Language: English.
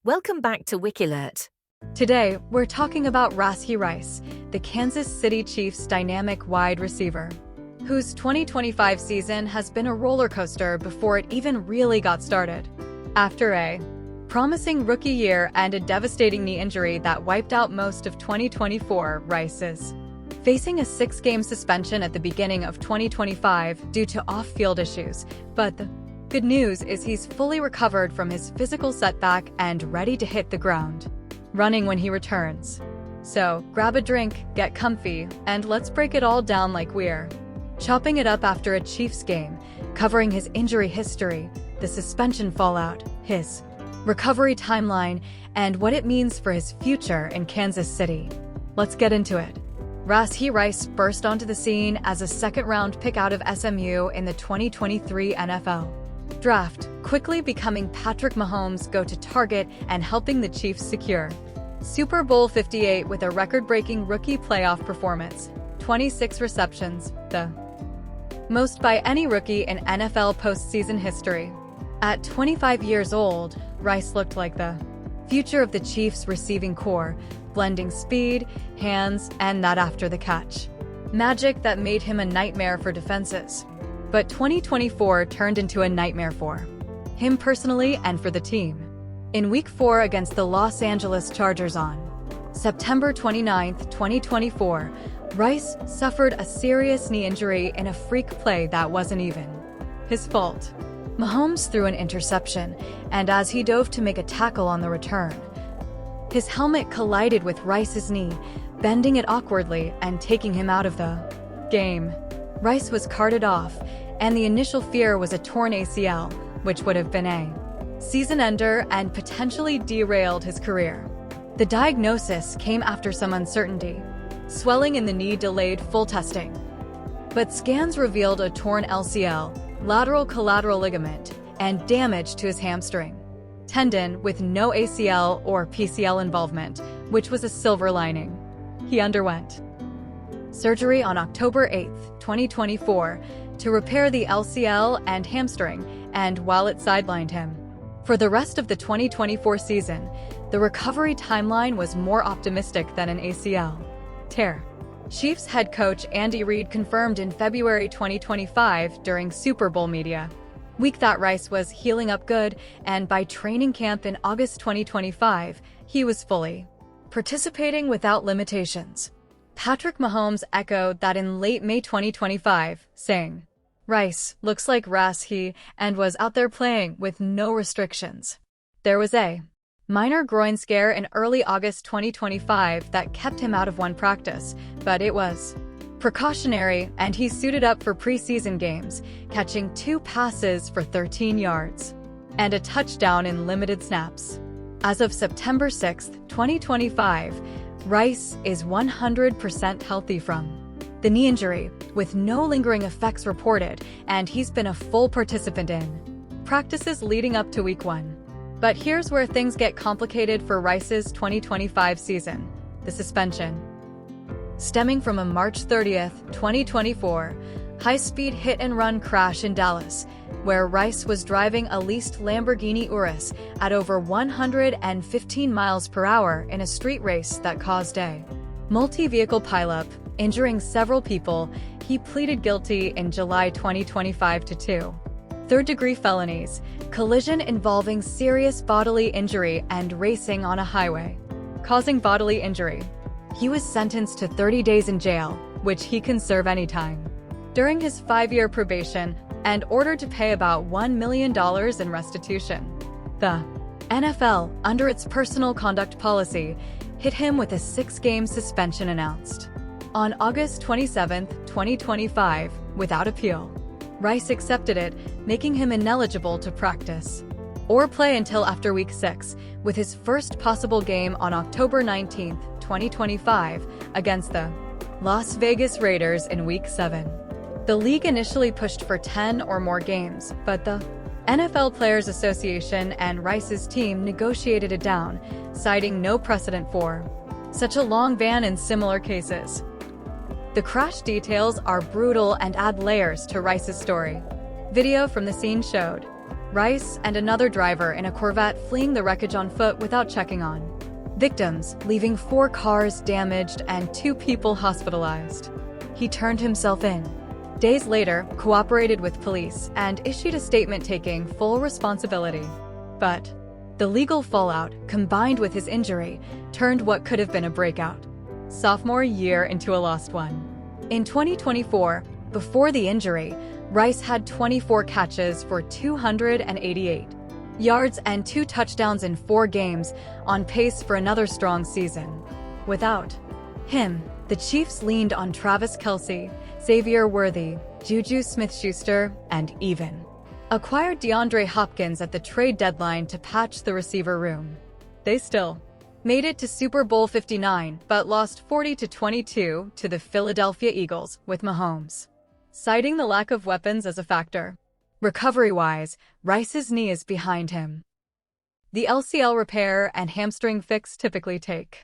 Welcome back to WikiLert. Today, we're talking about Rashee Rice, the Kansas City Chiefs' dynamic wide receiver, whose 2025 season has been a roller coaster before it even really got started. After a promising rookie year and a devastating knee injury that wiped out most of 2024, Rice is facing a 6-game suspension at the beginning of 2025 due to off-field issues, but the good news is he's fully recovered from his physical setback and ready to hit the ground running when he returns. So, grab a drink, get comfy, and let's break it all down like we're chopping it up after a Chiefs game, covering his injury history, the suspension fallout, his recovery timeline, and what it means for his future in Kansas City. Let's get into it. Rashee Rice burst onto the scene as a second-round pick out of SMU in the 2023 NFL Draft, quickly becoming Patrick Mahomes' go-to target and helping the Chiefs secure Super Bowl 58 with a record-breaking rookie playoff performance, 26 receptions, the most by any rookie in NFL postseason history. At 25 years old, Rice looked like the future of the Chiefs' receiving core, blending speed, hands, and that after the catch magic that made him a nightmare for defenses. But 2024 turned into a nightmare for him personally and for the team. In Week 4 against the Los Angeles Chargers on September 29, 2024, Rice suffered a serious knee injury in a freak play that wasn't even his fault. Mahomes threw an interception, and as he dove to make a tackle on the return, his helmet collided with Rice's knee, bending it awkwardly and taking him out of the game. Rice was carted off, and the initial fear was a torn ACL, which would have been a season ender and potentially derailed his career. The diagnosis came after some uncertainty. Swelling in the knee delayed full testing, but scans revealed a torn LCL, lateral collateral ligament, and damage to his hamstring tendon with no ACL or PCL involvement, which was a silver lining. He underwent surgery on October 8, 2024, to repair the LCL and hamstring, and while it sidelined him for the rest of the 2024 season, the recovery timeline was more optimistic than an ACL tear. Chiefs head coach Andy Reid confirmed in February 2025 during Super Bowl media week that Rice was healing up good, and by training camp in August 2025, he was fully participating without limitations. Patrick Mahomes echoed that in late May 2025, saying, "Rice looks like Rashee and was out there playing with no restrictions." There was a minor groin scare in early August 2025 that kept him out of one practice, but it was precautionary, and he suited up for preseason games, catching 2 passes for 13 yards and a touchdown in limited snaps. As of September 6, 2025, Rice is 100% healthy from the knee injury, with no lingering effects reported, and he's been a full participant in practices leading up to Week 1. But here's where things get complicated for Rice's 2025 season: the suspension. Stemming from a March 30, 2024, high-speed hit-and-run crash in Dallas, where Rice was driving a leased Lamborghini Urus at over 115 miles per hour in a street race that caused a multi-vehicle pileup, injuring several people. He pleaded guilty in July 2025 to 2 third-degree felonies, collision involving serious bodily injury, and racing on a highway causing bodily injury. He was sentenced to 30 days in jail, which he can serve anytime, during his 5-year probation, and ordered to pay about $1 million in restitution. The NFL, under its personal conduct policy, hit him with a 6-game suspension announced on August 27, 2025, without appeal. Rice accepted it, making him ineligible to practice or play until after Week 6, with his first possible game on October 19, 2025, against the Las Vegas Raiders in Week 7. The league initially pushed for 10 or more games, but the NFL Players Association and Rice's team negotiated it down, citing no precedent for such a long ban in similar cases. The crash details are brutal and add layers to Rice's story. Video from the scene showed Rice and another driver in a Corvette fleeing the wreckage on foot without checking on victims, leaving 4 cars damaged and 2 people hospitalized. He turned himself in. Days later, cooperated with police and issued a statement taking full responsibility. But the legal fallout, combined with his injury, turned what could have been a breakout sophomore year into a lost one. In 2024, before the injury, Rice had 24 catches for 288 yards and 2 touchdowns in 4 games, on pace for another strong season. Without him, the Chiefs leaned on Travis Kelce, Xavier Worthy, Juju Smith-Schuster, and even acquired DeAndre Hopkins at the trade deadline to patch the receiver room. They still made it to Super Bowl 59 but lost 40-22 to the Philadelphia Eagles with Mahomes citing the lack of weapons as a factor. Recovery-wise, Rice's knee is behind him. The LCL repair and hamstring fix typically take